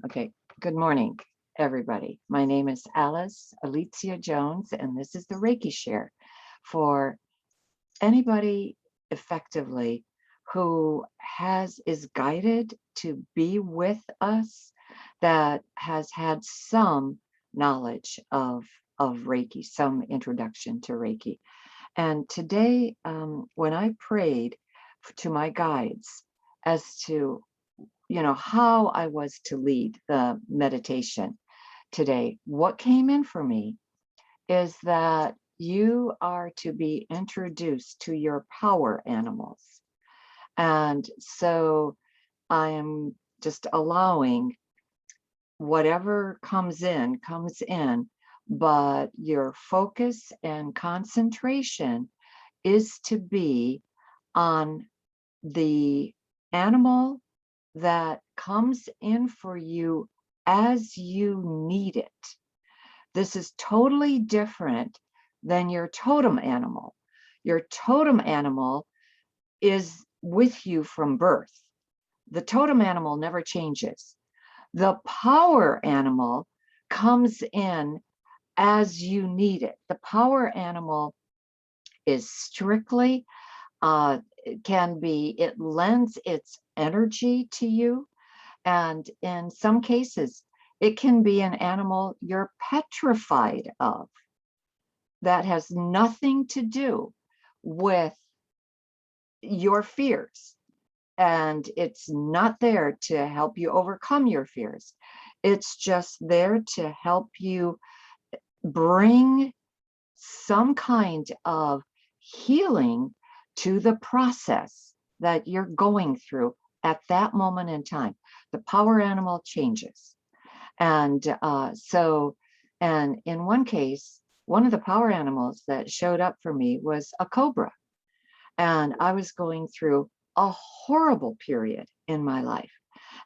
Okay, good morning, everybody. My name is Alice Alicia Jones, and this is the Reiki share for anybody effectively who is guided to be with us, that has had some knowledge of Reiki, some introduction to Reiki. And today, when I prayed to my guides as to how I was to lead the meditation today, what came in for me is that you are to be introduced to your power animals. And so I am just allowing whatever comes in, but your focus and concentration is to be on the animal that comes in for you as you need it. This is totally different than your totem animal. Your totem animal is with you from birth. The totem animal never changes. The power animal comes in as you need it. The power animal is strictly it lends its energy to you. And in some cases, it can be an animal you're petrified of that has nothing to do with your fears. And it's not there to help you overcome your fears. It's just there to help you bring some kind of healing to the process that you're going through at that moment in time. The power animal changes. And and in one case, one of the power animals that showed up for me was a cobra. And I was going through a horrible period in my life.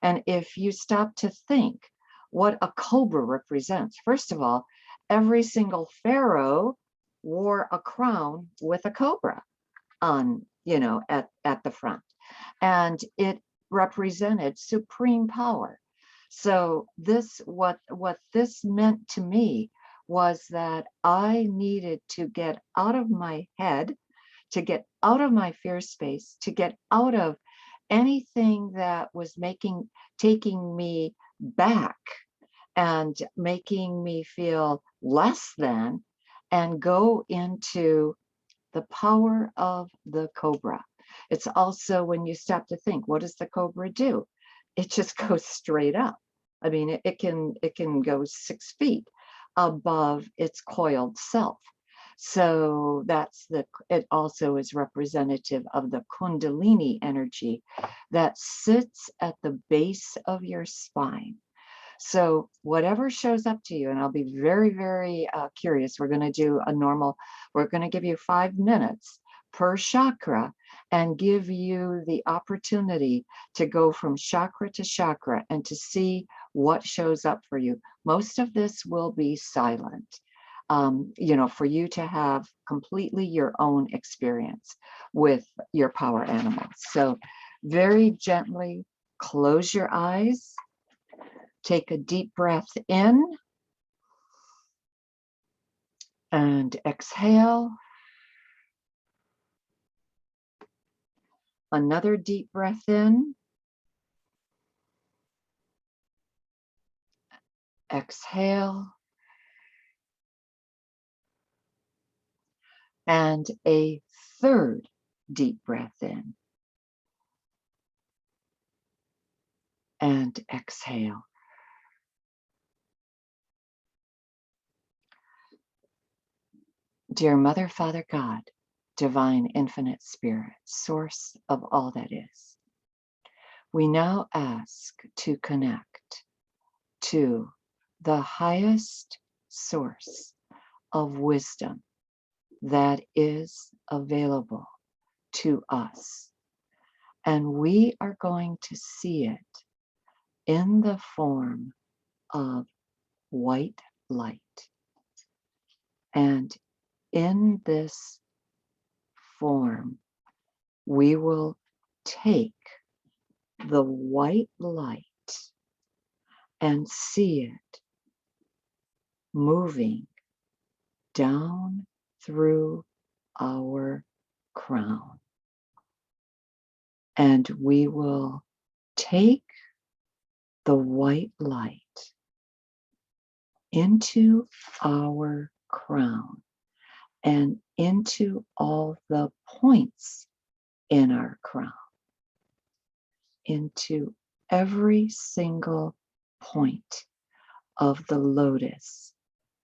And if you stop to think what a cobra represents, first of all, every single pharaoh wore a crown with a cobra on, at the front. And it represented supreme power. So what this meant to me was that I needed to get out of my head, to get out of my fear space, to get out of anything that was taking me back and making me feel less than, and go into the power of the cobra. It's also, when you stop to think, what does the cobra do? It just goes straight up. I mean, it can go 6 feet above its coiled self. So it also is representative of the Kundalini energy that sits at the base of your spine. So whatever shows up to you, and I'll be very, very curious. We're going to give you 5 minutes per chakra and give you the opportunity to go from chakra to chakra and to see what shows up for you. Most of this will be silent, for you to have completely your own experience with your power animals. So very gently close your eyes. Take a deep breath in and exhale. Another deep breath in. Exhale. And a third deep breath in. And exhale. Dear Mother, Father, God, Divine Infinite Spirit, source of all that is, we now ask to connect to the highest source of wisdom that is available to us. And we are going to see it in the form of white light. And in this form, we will take the white light and see it moving down through our crown. And we will take the white light into our crown and into all the points in our crown, into every single point of the lotus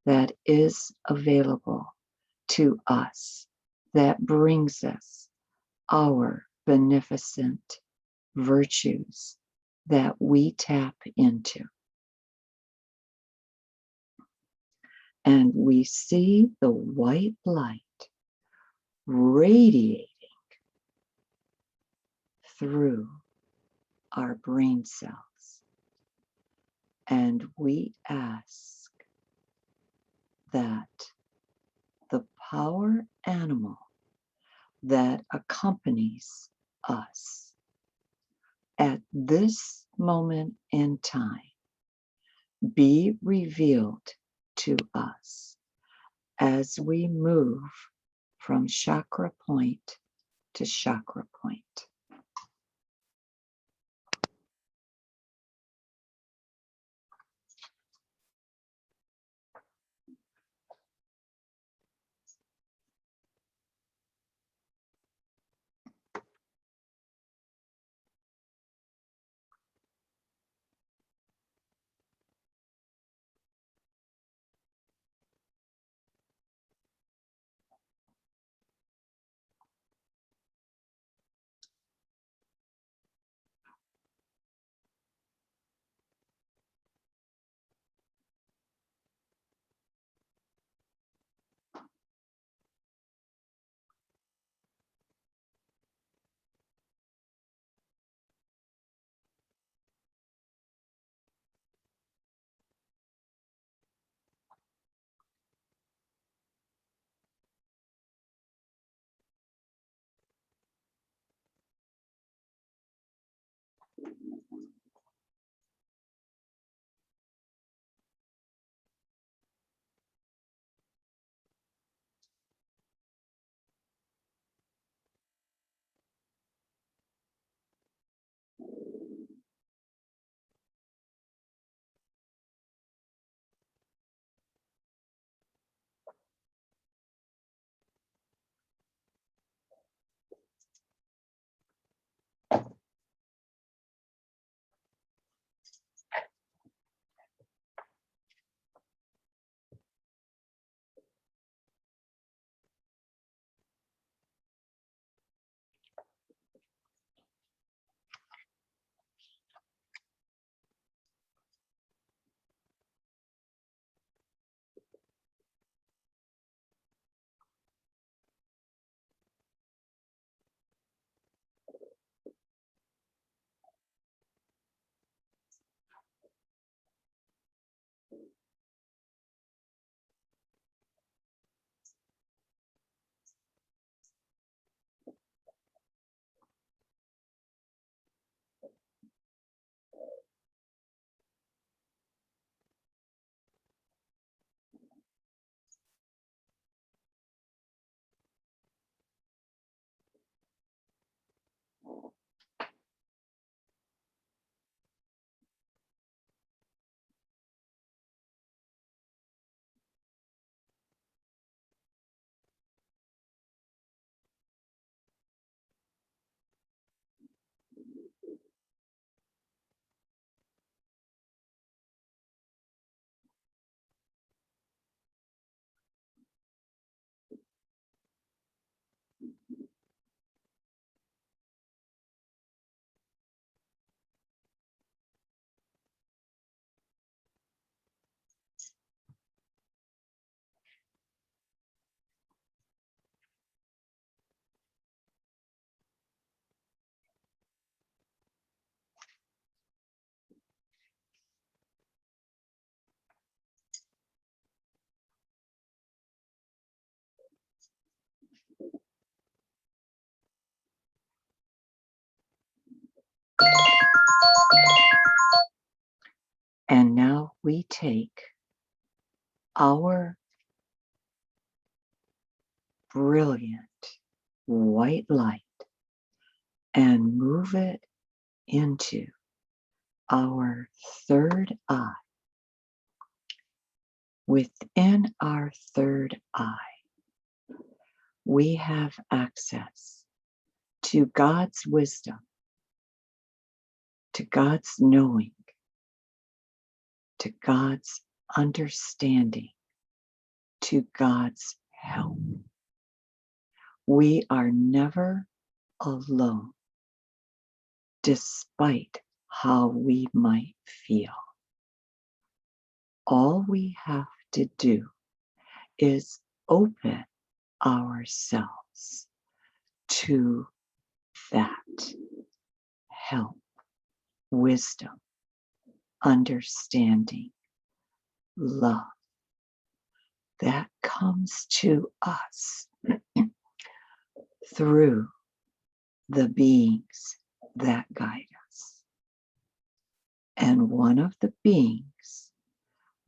that is available to us, that brings us our beneficent virtues that we tap into. And we see the white light radiating through our brain cells. And we ask that the power animal that accompanies us at this moment in time be revealed to us as we move from chakra point to chakra point. And now we take our brilliant white light and move it into our third eye. Within our third eye, we have access to God's wisdom, to God's knowing, to God's understanding, to God's help. We are never alone, despite how we might feel. All we have to do is open ourselves to that help, wisdom, understanding, love that comes to us through the beings that guide us. And one of the beings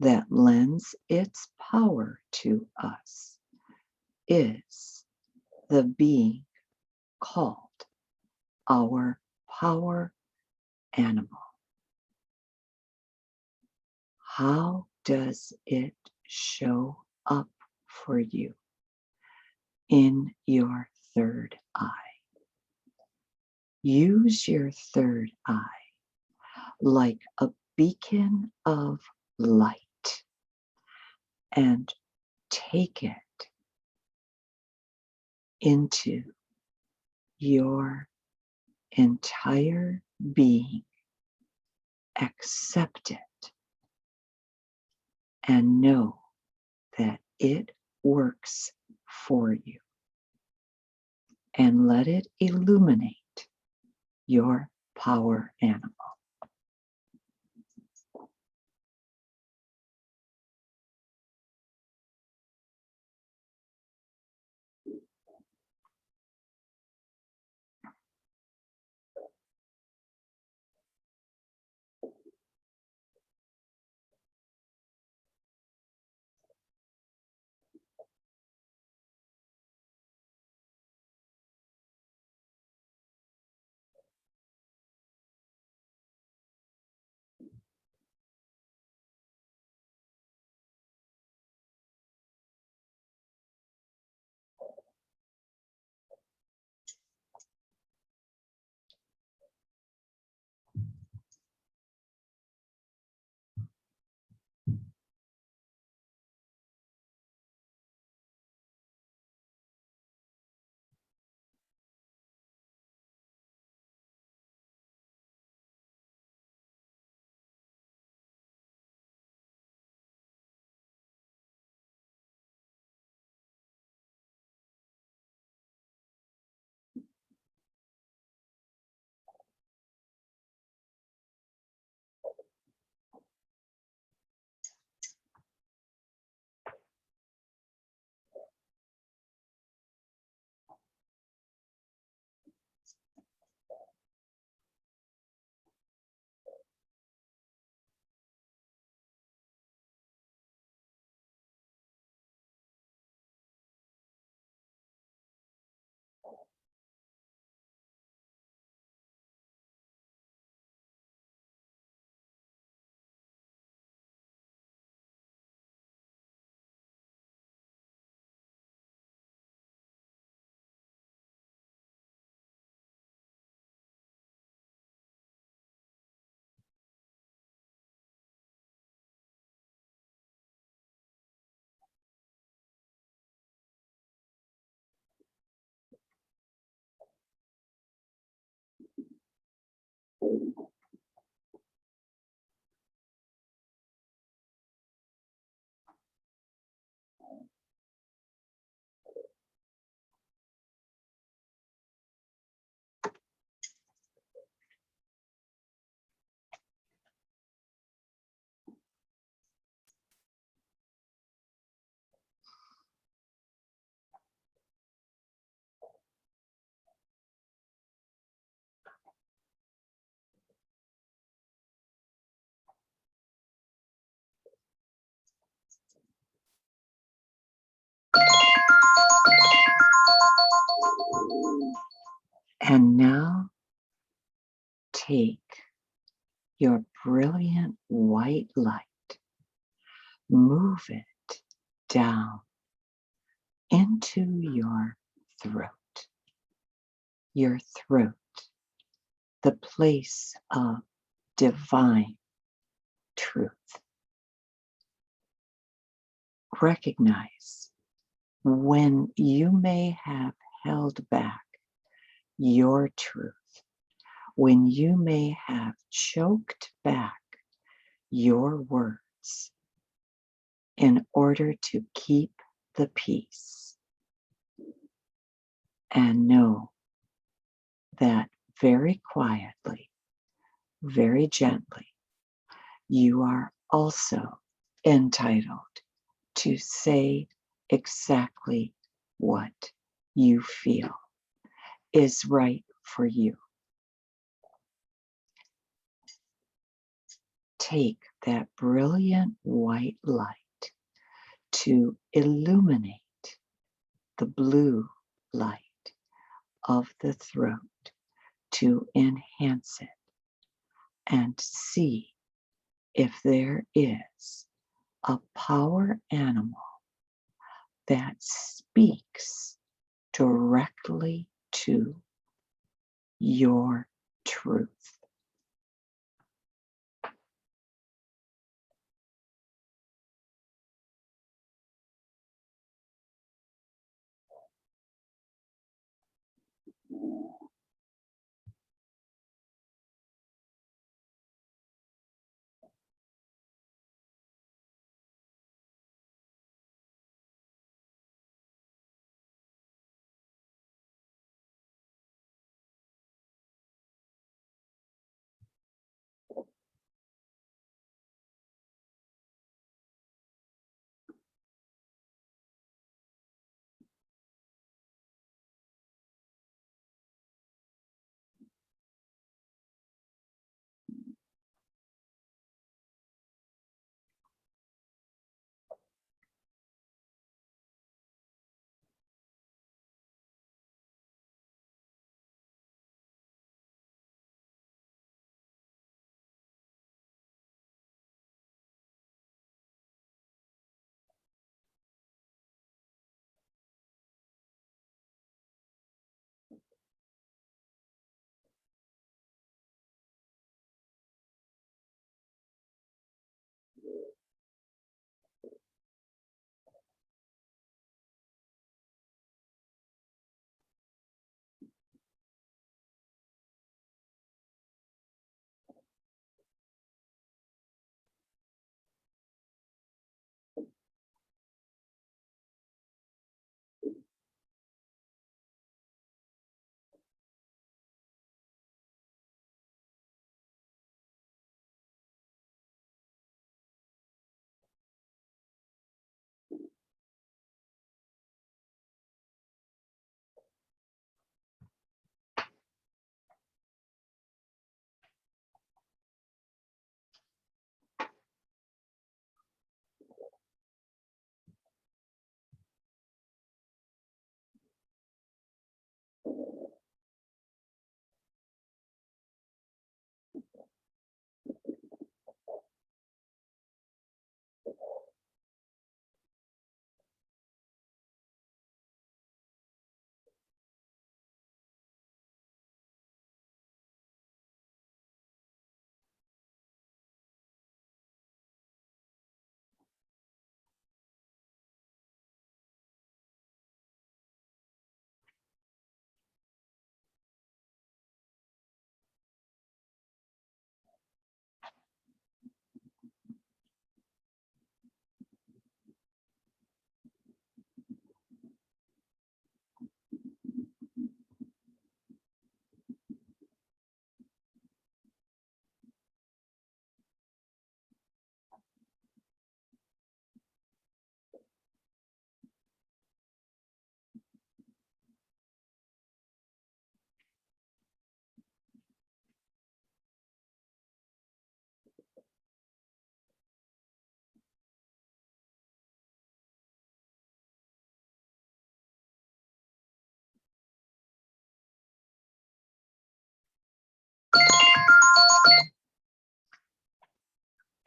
that lends its power to us is the being called our power animal. How does it show up for you in your third eye? Use your third eye like a beacon of light and take it into your entire being. Accept it and know that it works for you. And let it illuminate your power animal. And now take your brilliant white light, move it down into your throat, the place of divine truth. Recognize when you may have held back your truth, when you may have choked back your words in order to keep the peace. And know that very quietly, very gently, you are also entitled to say exactly what you feel is right for you. Take that brilliant white light to illuminate the blue light of the throat, to enhance it, and see if there is a power animal that speaks directly to your truth.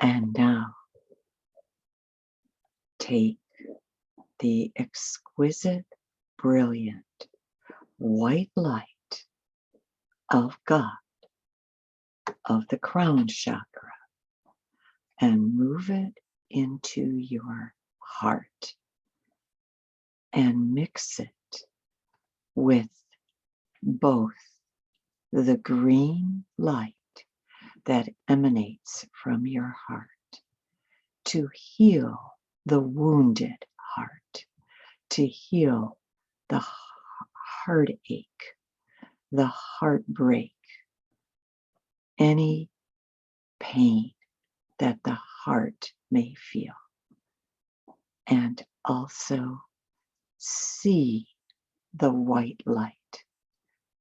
And now take the exquisite, brilliant white light of God, of the crown chakra, and move it into your heart and mix it with both the green light that emanates from your heart to heal the wounded heart, to heal the heartache, the heartbreak, any pain that the heart may feel. And also see the white light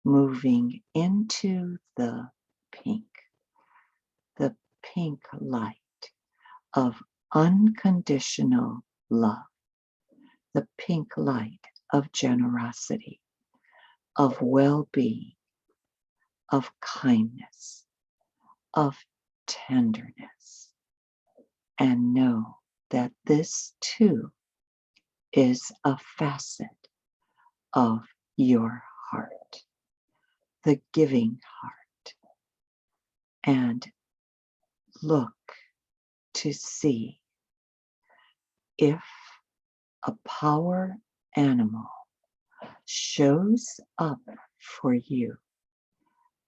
moving into the pink light of unconditional love, the pink light of generosity, of well-being, of kindness, of tenderness. And know that this too is a facet of your heart, the giving heart. And look to see if a power animal shows up for you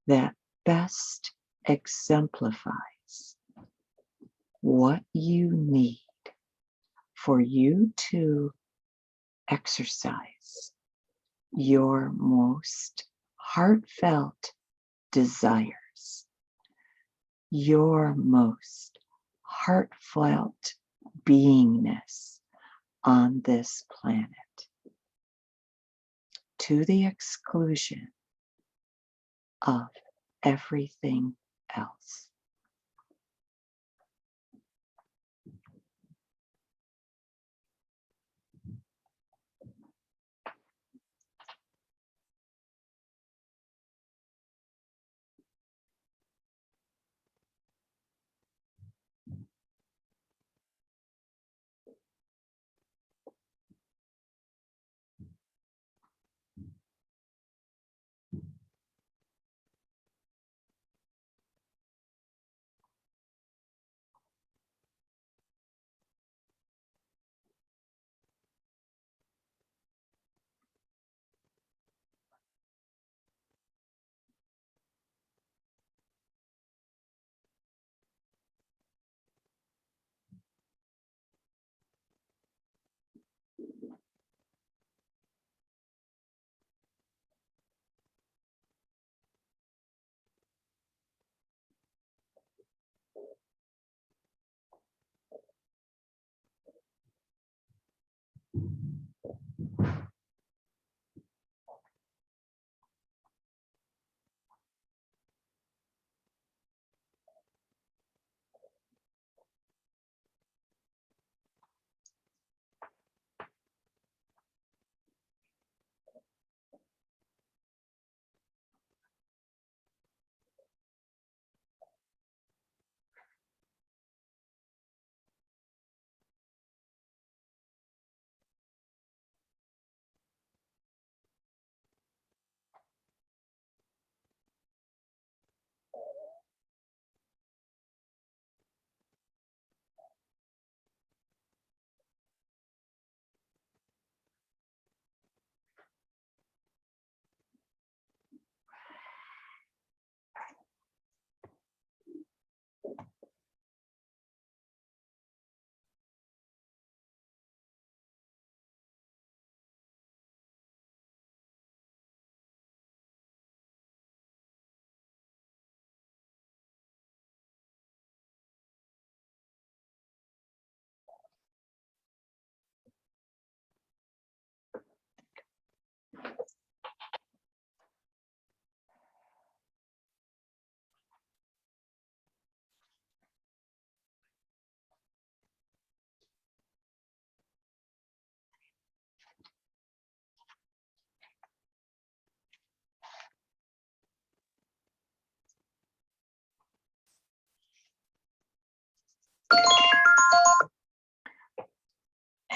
that best exemplifies what you need for you to exercise your most heartfelt desires, your most heartfelt beingness on this planet, to the exclusion of everything else.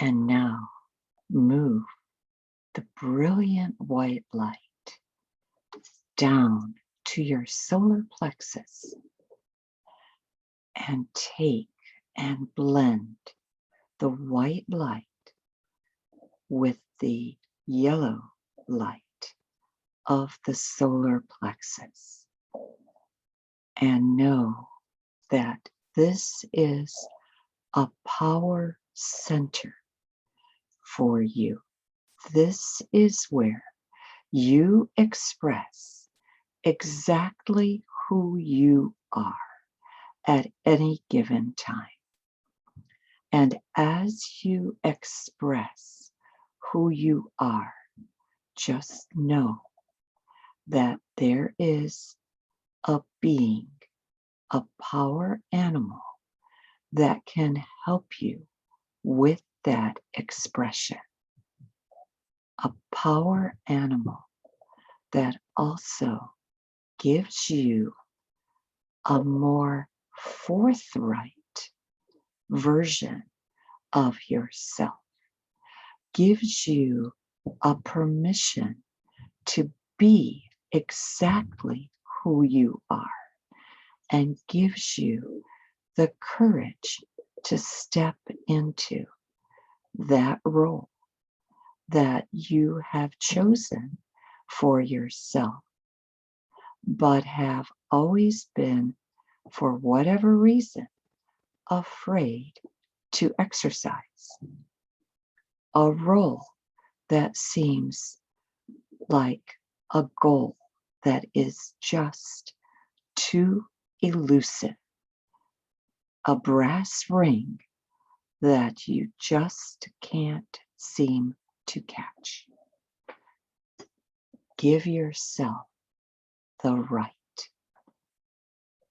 And now move the brilliant white light down to your solar plexus and take and blend the white light with the yellow light of the solar plexus. And know that this is a power center for you. This is where you express exactly who you are at any given time. And as you express who you are, just know that there is a being, a power animal that can help you with that expression. A power animal that also gives you a more forthright version of yourself, gives you a permission to be exactly who you are, and gives you the courage to step into that role that you have chosen for yourself, but have always been, for whatever reason, afraid to exercise. A role that seems like a goal that is just too elusive. A brass ring that you just can't seem to catch. Give yourself the right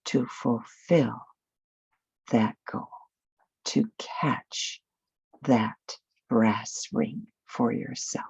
to fulfill that goal, to catch that brass ring for yourself.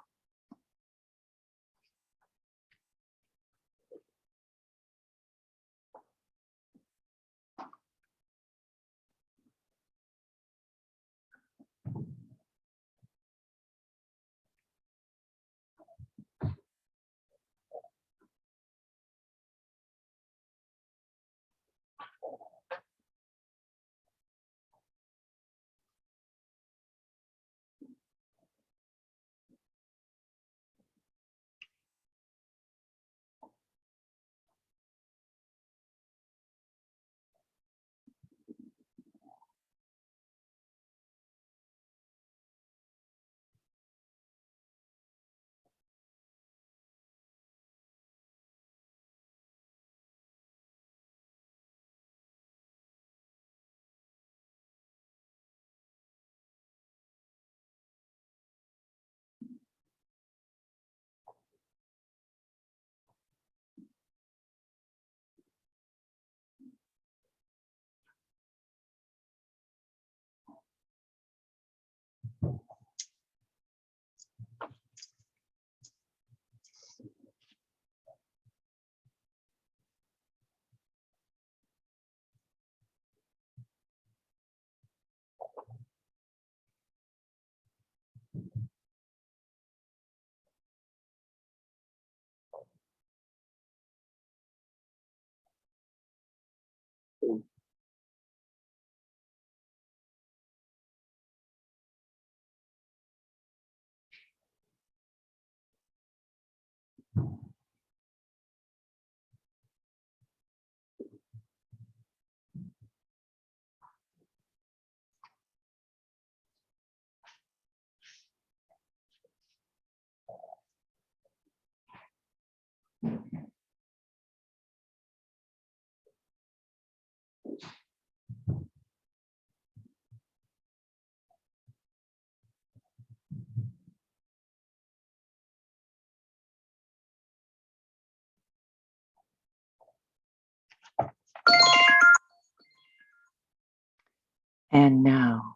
And now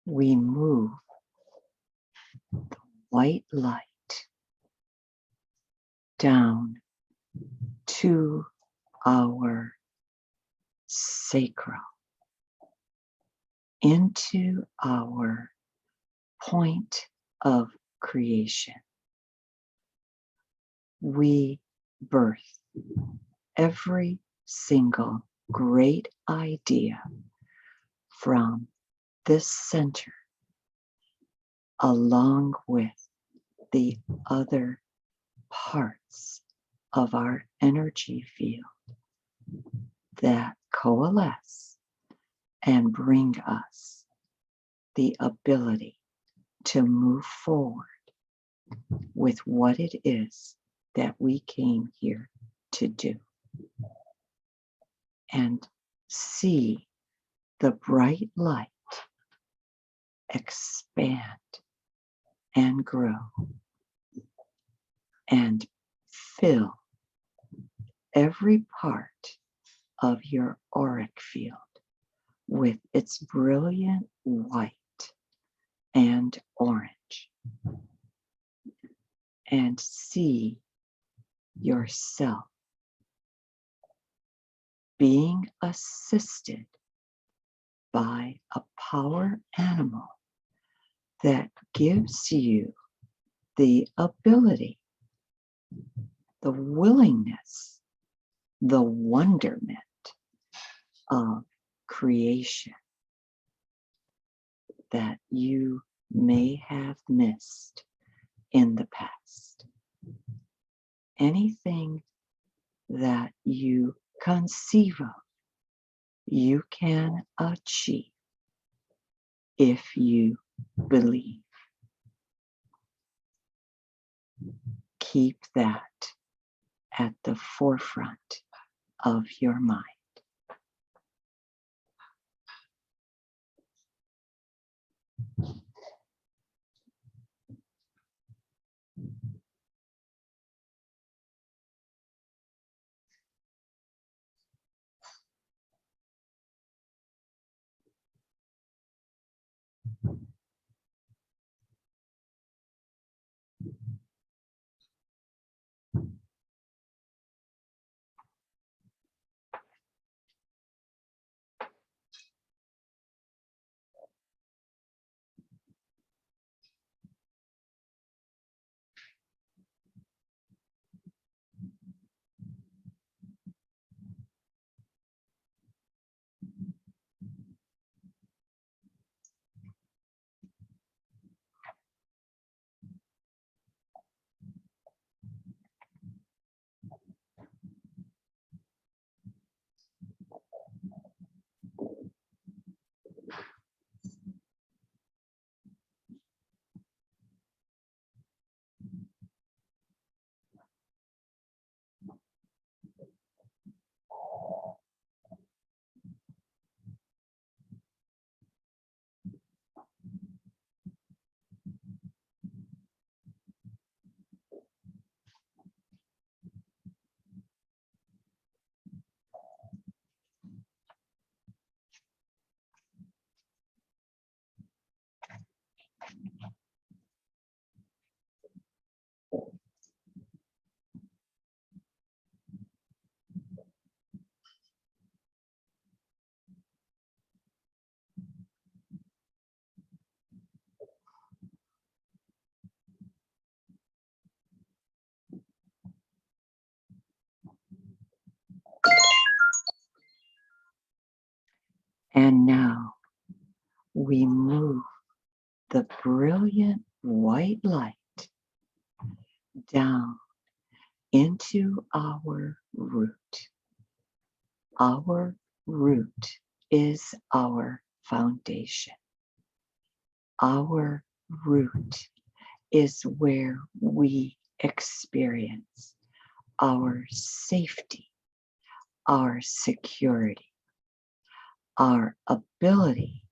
we move the white light down to our sacral, into our point of creation. We birth every single great idea from this center, along with the other parts of our energy field that coalesce and bring us the ability to move forward with what it is that we came here to do, and see the bright light expand and grow and fill every part of your auric field with its brilliant white and orange, and see yourself being assisted by a power animal that gives you the ability, the willingness, the wonderment of creation that you may have missed in the past. Anything that you conceive of, you can achieve if you believe. Keep that at the forefront of your mind. And now we move the brilliant white light down into our root. Our root is our foundation. Our root is where we experience our safety, our security, our ability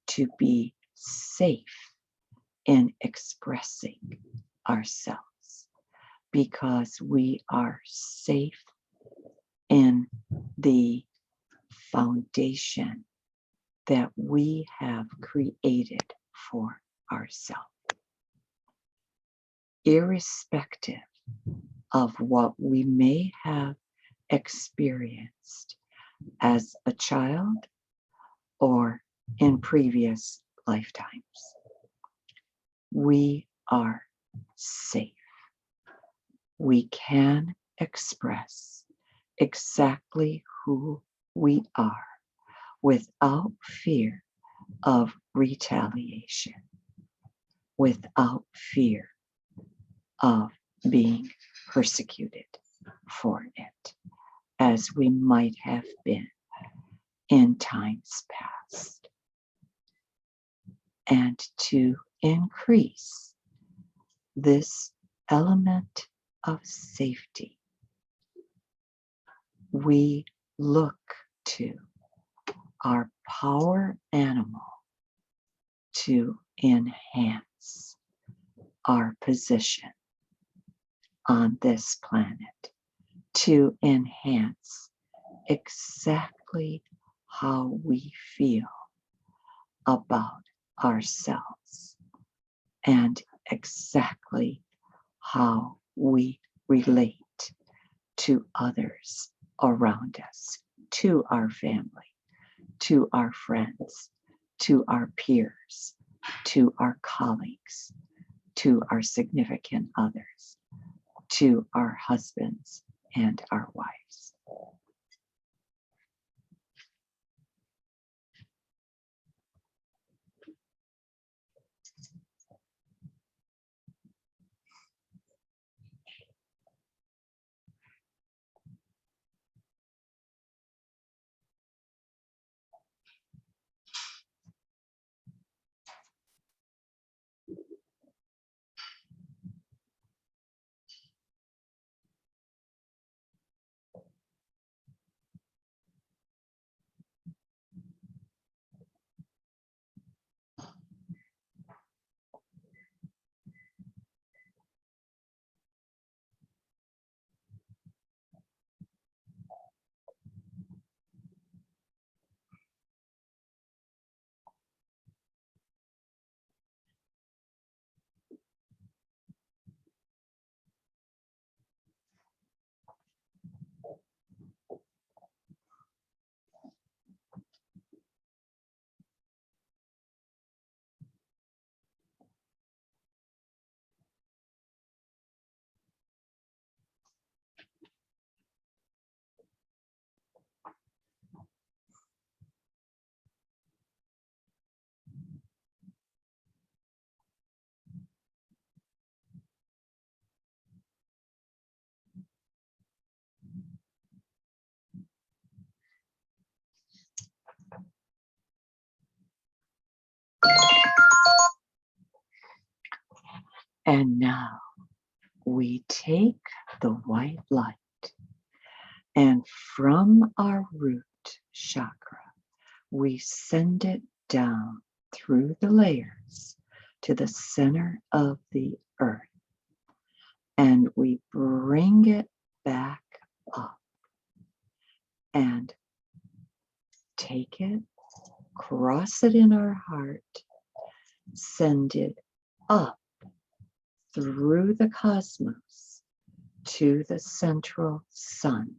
to be safe in expressing ourselves, because we are safe in the foundation that we have created for ourselves. Irrespective of what we may have experienced as a child or in previous lifetimes, we are safe. We can express exactly who we are without fear of retaliation, without fear of being persecuted for it, as we might have been in times past. And to increase this element of safety, we look to our power animal to enhance our position on this planet, to enhance exactly how we feel about ourselves and exactly how we relate to others around us, to our family, to our friends, to our peers, to our colleagues, to our significant others, to our husbands and our wives. And now we take the white light and from our root chakra, we send it down through the layers to the center of the earth. And we bring it back up and take it, cross it in our heart, send it up through the cosmos to the central sun.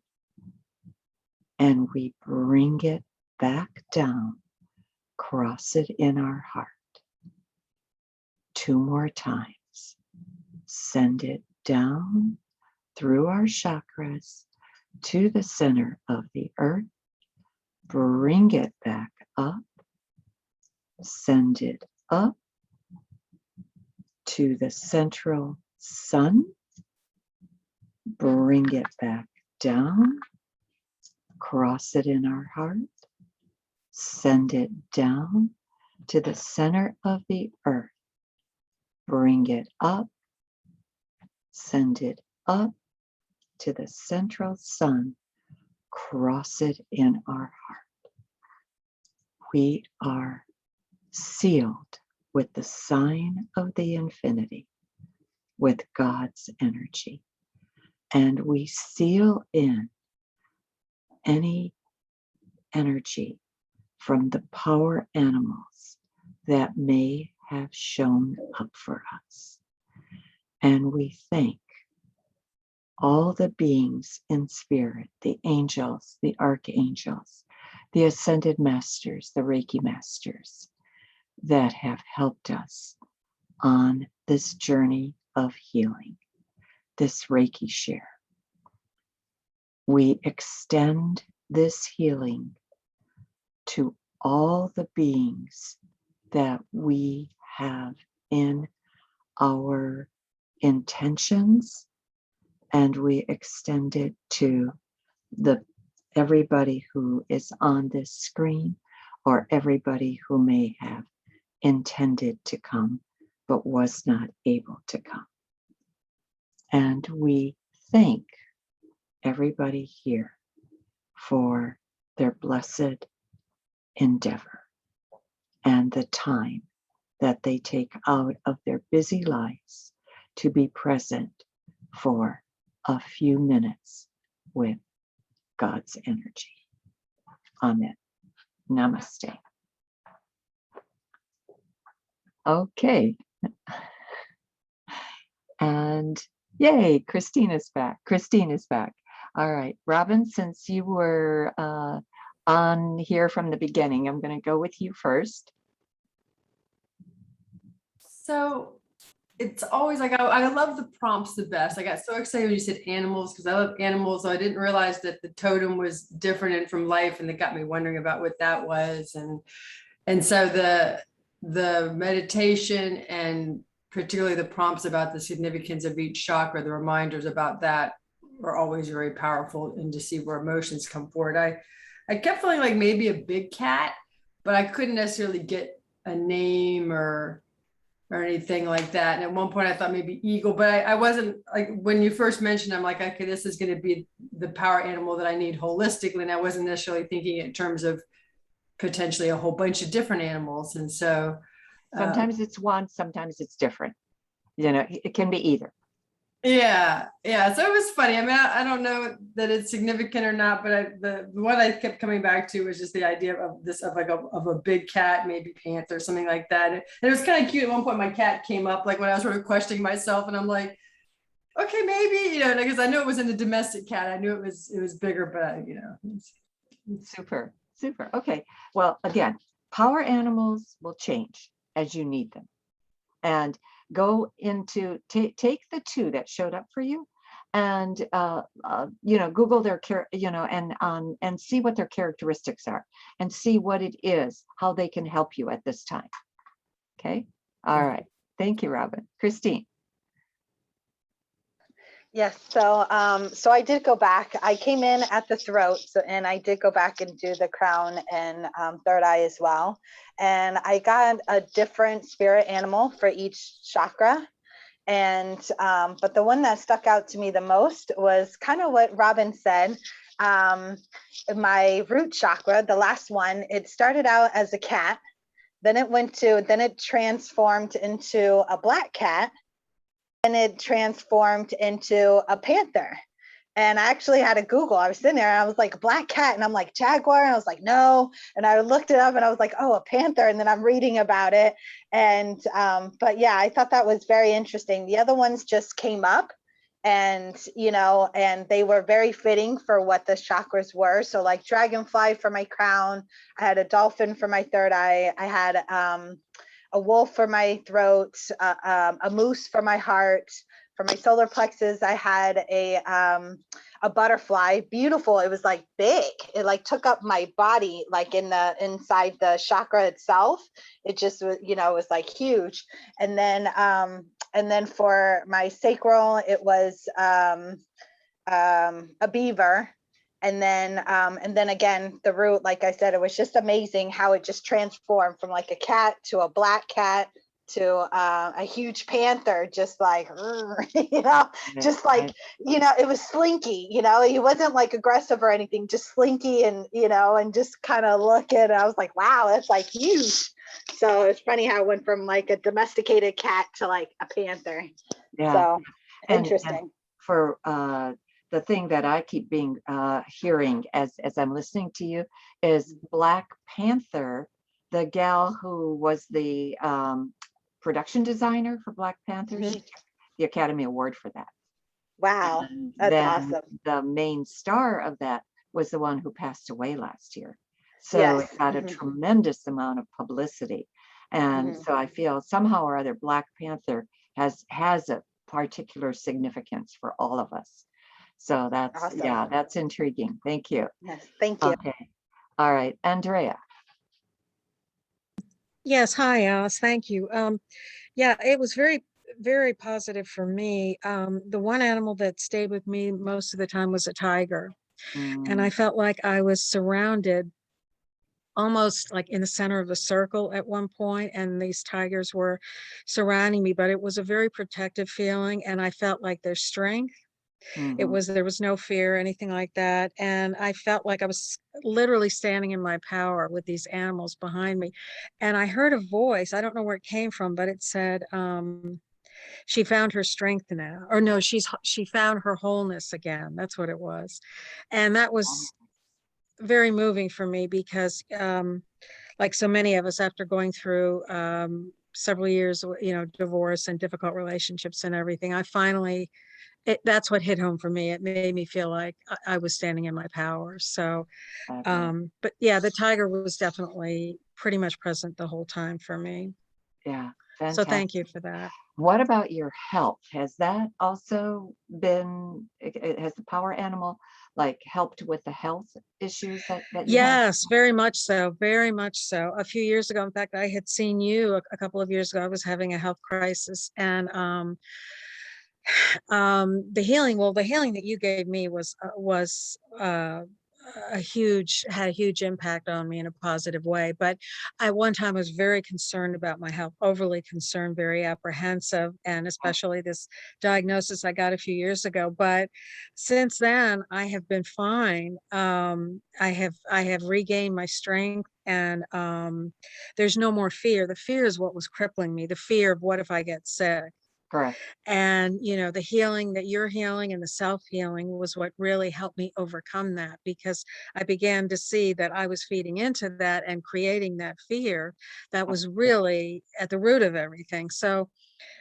And we bring it back down, cross it in our heart. 2 more times. Send it down through our chakras to the center of the earth. Bring it back up. Send it up to the central sun. Bring it back down. Cross it in our heart. Send it down to the center of the earth. Bring it up. Send it up to the central sun. Cross it in our heart. We are sealed with the sign of the infinity, with God's energy. And we seal in any energy from the power animals that may have shown up for us. And we thank all the beings in spirit, the angels, the archangels, the ascended masters, the Reiki masters that have helped us on this journey of healing, this Reiki share. We extend this healing to all the beings that we have in our intentions, and we extend it to everybody who is on this screen, or everybody who may have intended to come but was not able to come. And we thank everybody here for their blessed endeavor and the time that they take out of their busy lives to be present for a few minutes with God's energy. Amen. Namaste. Okay. And yay, Christina's back. Christine is back. All right, Robin, since you were on here from the beginning, I'm going to go with you first. So it's always like, I love the prompts the best. I got so excited when you said animals, because I love animals. So I didn't realize that the totem was different and from life, and it got me wondering about what that was. And so the meditation, and particularly the prompts about the significance of each chakra, the reminders about that are always very powerful, and to see where emotions come forward. I kept feeling like maybe a big cat, but I couldn't necessarily get a name or anything like that. And at one point I thought maybe eagle, but I wasn't, like, when you first mentioned, I'm like, okay, this is going to be the power animal that I need holistically. And I wasn't necessarily thinking in terms of potentially a whole bunch of different animals. And so sometimes it's one, sometimes it's different. You know, it can be either. Yeah. So it was funny. I mean, I don't know that it's significant or not, but the one I kept coming back to was just the idea of this, of a big cat, maybe panther, something like that. And it was kind of cute. At one point, my cat came up, like when I was sort of questioning myself, and I'm like, okay, maybe, because I knew it wasn't a domestic cat. I knew it was bigger, but Super. Okay. Well, again, power animals will change as you need them. And go into, take the two that showed up for you, and Google their and see what their characteristics are, and see what it is, how they can help you at this time. Okay. All right. Thank you, Robin. Christine. Yes, so I did go back. I came in at the throat, and I did go back and do the crown and third eye as well. And I got a different spirit animal for each chakra. And but the one that stuck out to me the most was kind of what Robin said. My root chakra, the last one, it started out as a cat, then it transformed into a black cat, and it transformed into a panther. And I actually had to Google. I was sitting there and I was like, black cat. And I'm like, jaguar. And I was like, no. And I looked it up and I was like, oh, a panther. And then I'm reading about it. And, but yeah, I thought that was very interesting. The other ones just came up, and, and they were very fitting for what the chakras were. So like dragonfly for my crown, I had a dolphin for my third eye. I had, a wolf for my throat, a moose for my heart. For my solar plexus, I had a butterfly, beautiful. It was like big. It like took up my body, like inside the chakra itself. It just was, it was like huge. And then for my sacral, it was a beaver. And then again, the root, like I said, it was just amazing how it just transformed from like a cat to a black cat to a huge panther, just like, just like, it was slinky, he wasn't like aggressive or anything, just slinky and, and just kind of looking. I was like, wow, that's like huge. So it's funny how it went from like a domesticated cat to like a panther. Yeah. So interesting. And for the thing that I keep hearing as I'm listening to you is Black Panther, the gal who was the production designer for Black Panther. She took the Academy Award for that. Wow, that's awesome. The main star of that was the one who passed away last year. So it got a tremendous amount of publicity. And Mhm. so I feel somehow or other Black Panther has a particular significance for all of us. So Awesome. that's intriguing. Thank you. Yes, thank you. Okay. All right, Andrea. Yes, hi, Alice. Thank you. Yeah, it was very, very positive for me. The one animal that stayed with me most of the time was a tiger, and I Mm, felt like I was surrounded almost like in the center of a circle at one point, and these tigers were surrounding me, but it was a very protective feeling, and I felt like their strength. mhm. There was no fear, anything like that. And I felt like I was literally standing in my power with these animals behind me. And I heard a voice, I don't know where it came from, but it said, she found her strength now, or no, she found her wholeness again. That's what it was. And that Oh, was very moving for me because, like so many of us, after going through several years, divorce and difficult relationships and everything, I finally that's what hit home for me. It made me feel like I was standing in my power. So, fabulous. but yeah, the tiger was definitely pretty much present the whole time for me. Yeah, So thank you fantastic. for that. What about your health? Has that also been, has the power animal like helped with the health issues that you have? Yes, very much so. Very much so. A few years ago, in fact, I had seen you a couple of years ago. I was having a health crisis, and the healing that you gave me was had a huge impact on me in a positive way. But at one time I was very concerned about my health, overly concerned, very apprehensive, and Oh, especially this diagnosis I got a few years ago. But since then I have been fine. I have regained my strength, and there's no more fear. The fear is what was crippling me, the fear of what if I get sick. correct. And the healing that you're healing and the self-healing was what really helped me overcome that, because I began to see that I was feeding into that and creating that fear that Oh, was really at the root of everything. So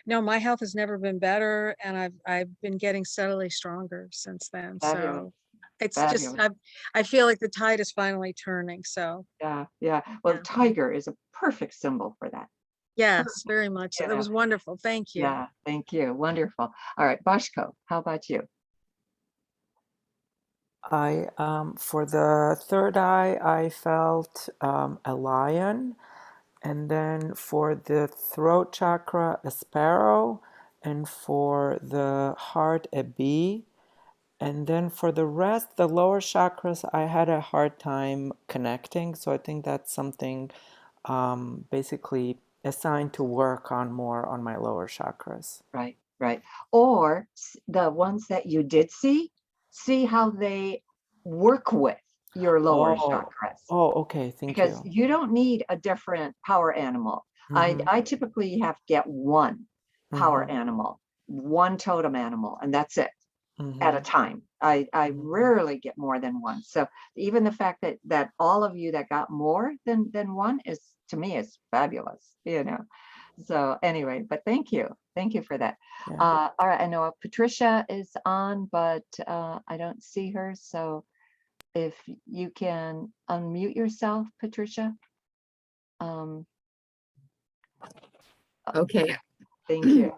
no, my health has never been better, and I've been getting steadily stronger since then. fabulous, So it's just fabulous. I feel like the tide is finally turning. So Yeah, yeah. Well, the yeah. tiger is a perfect symbol for that. Yes, Perfect. very much so. You That know, was wonderful. Thank you. yeah, thank you. Wonderful. All right, Bashko, how about you? For the third eye, I felt a lion, and then for the throat chakra, a sparrow, and for the heart, a bee. And then for the rest, the lower chakras, I had a hard time connecting. So I think that's something basically assigned to work on more on my lower chakras. Right, right. Or the ones that you did see how they work with your lower Oh, chakras. oh, okay. Thank Because you. you don't need a different power animal. Mm-hmm, I typically have to get one power mm-hmm, animal, one totem animal, and that's it at a mm-hmm, time. I mm-hmm. rarely get more than one. So even the fact that all of you that got more than one is, to me, is fabulous, you know. So anyway, but thank you for that. Yeah. All right, I know Patricia is on, but I don't see her. So if you can unmute yourself, Patricia. Um, Okay. thank you.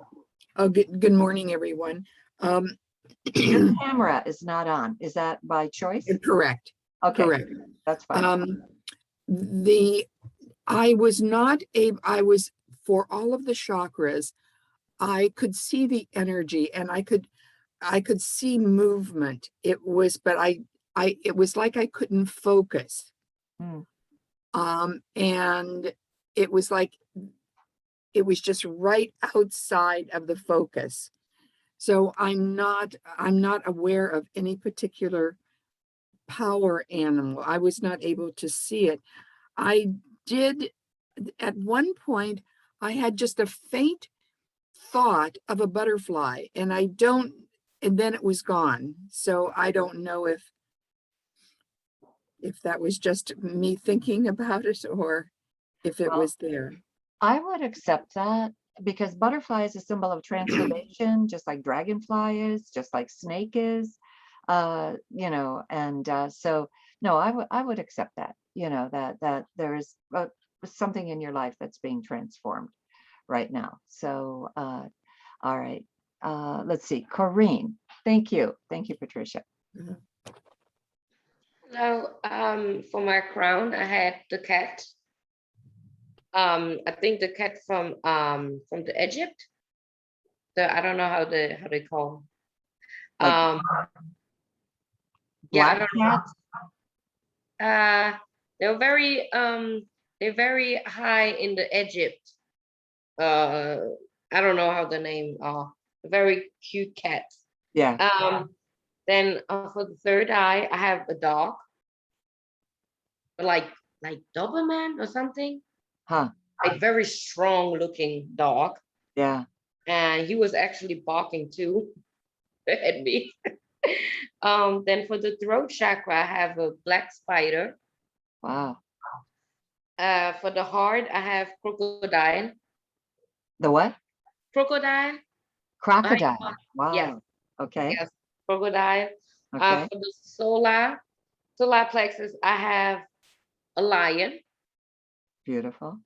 Oh, good morning, everyone. Um, Your camera is not on. Is that by choice? correct, Okay, correct. that's fine. The I was not able, I was for all of the chakras, I could see the energy and I could see movement. It was, but it was like I couldn't focus. Mm, And it was like it was just right outside of the focus. So I'm not aware of any particular power animal. I was not able to see it. I did at one point, I had just a faint thought of a butterfly, and then it was gone. So I don't know if that was just me thinking about it or if it well, was there. I would accept that because butterfly is a symbol of transformation, just like dragonfly is, just like snake is. You know, and so no, I would accept that. You know that there is something in your life that's being transformed right now. So, all right. Let's see, Corrine. Thank you. Thank you, Patricia. Now, for my crown, I had the cat. I think the cat from the Egypt. I don't know how they call. Like Yeah, I black don't know. cats? They're very high in the Egypt. I don't know how the name are. Very cute cats. Yeah. Then for the third eye, I have a dog, like Doberman or something. Huh. A very strong looking dog, Yeah. and he was actually barking too at me. Then for the throat chakra, I have a black spider. Wow. For the heart, I have crocodile. The what? Crocodile. Crocodile. Wow. Yes. Okay. Yes. Crocodile. Okay. For the solar plexus, I have a lion. Beautiful.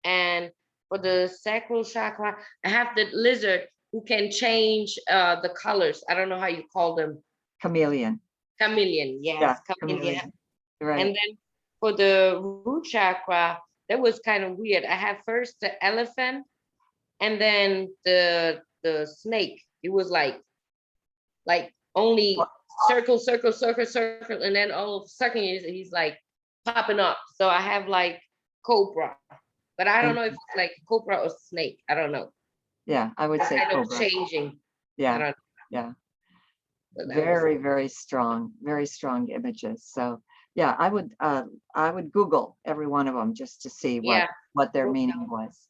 And for the sacral chakra, I have the lizard who can change the colors. I don't know how you call them. Chameleon. Chameleon, yes, Yeah. chameleon. Chameleon. Right. And then for the root chakra, that was kind of weird. I had first the elephant, and then the snake. It was like only circle, circle, circle, circle, and then all of a sudden he's like popping up. So I have like cobra, but I don't know if it's like cobra or snake. I don't know. Yeah, I would It's say kind of cobra. changing. I Yeah. don't Yeah. know. Very, very strong images. So yeah, I would Google every one of them just to see Yeah. what their Wrote meaning down. was.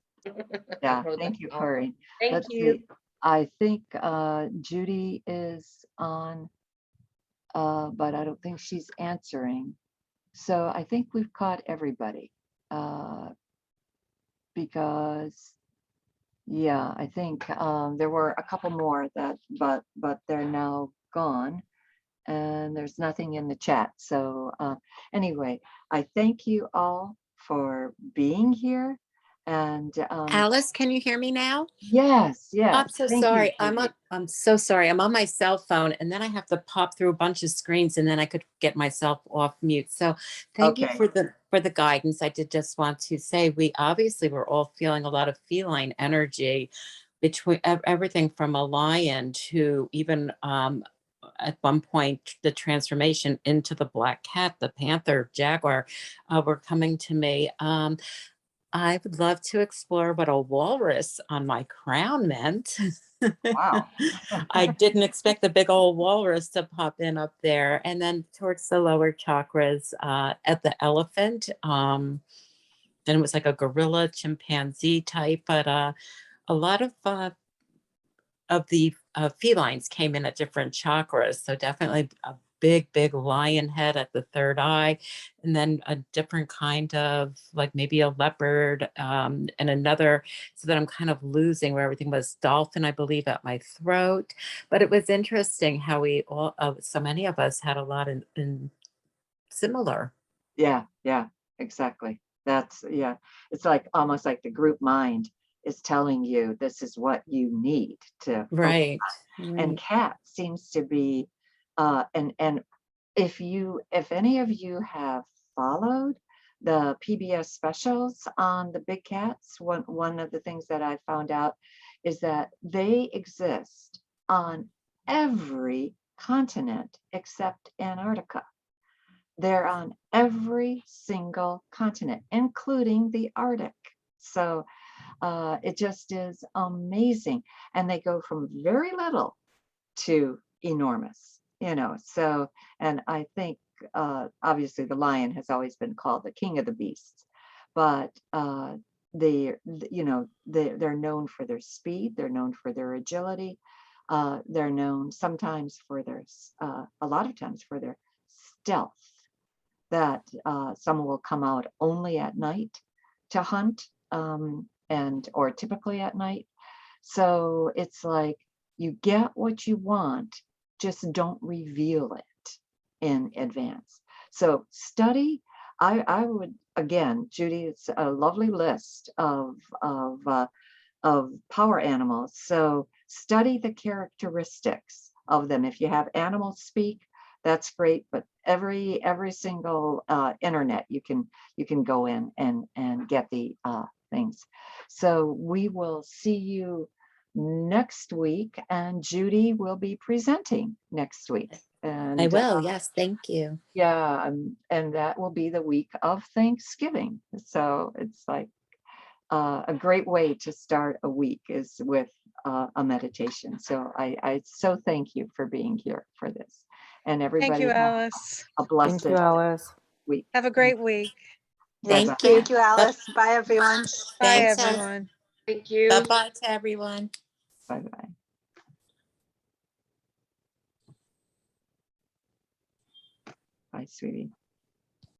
Yeah, Wrote thank that you, down. Corey. Thank Let's you. see. I think Judy is on, but I don't think she's answering. So I think we've caught everybody. Because yeah, I think there were a couple more that, but they're now gone, and there's nothing in the chat. So anyway, I thank you all for being here. And Alice, can you hear me now? yes, yes. I'm so thank you, sorry. Judy. I'm so sorry. I'm on my cell phone and then I have to pop through a bunch of screens and then I could get myself off mute. So thank you Okay. for the guidance. I did just want to say we obviously were all feeling a lot of feline energy between everything from a lion to even at one point the transformation into the black cat, the panther, jaguar were coming to me. I would love to explore what a walrus on my crown meant. Wow. I didn't expect the big old walrus to pop in up there. And then towards the lower chakras, at the elephant, then it was like a gorilla, chimpanzee type, but a lot of the felines came in at different chakras. So definitely a big lion head at the third eye, and then a different kind of like maybe a leopard, and another, so that I'm kind of losing where everything was dolphin, I believe, at my throat. But it was interesting how we all, so many of us had a lot in similar. Yeah, yeah, exactly. That's, yeah, it's like almost like the group mind is telling you this is what you need to focus Right. on. And cat seems to be and if any of you have followed the PBS specials on the big cats, one of the things that I found out is that they exist on every continent except Antarctica. They're on every single continent, including the Arctic. So it just is amazing. And they go from very little to enormous, So, and I think obviously the lion has always been called the king of the beasts, but they're known for their speed, they're known for their agility, they're known sometimes for their, a lot of times for their stealth, that someone will come out only at night to hunt, or typically at night. So it's like you get what you want, just don't reveal it in advance. So study, I would again, Judy, it's a lovely list of power animals. So study the characteristics of them. If you have animals speak, that's great. But every single internet you can go in and get the things. So we will see you next week, and Judy will be presenting next week. And I will. Yes. Thank you. yeah, and that will be the week of Thanksgiving. So it's like a great way to start a week is with a meditation. So I so thank you for being here for this. And Thank everybody you, have Alice. a blessed Thank you, Alice. week. Have a great week. Yes, Thank you. thank you, Alice. Bye, everyone. Bye, Thanks, everyone. Thank you. Bye-bye to everyone. Bye-bye. Bye, sweetie.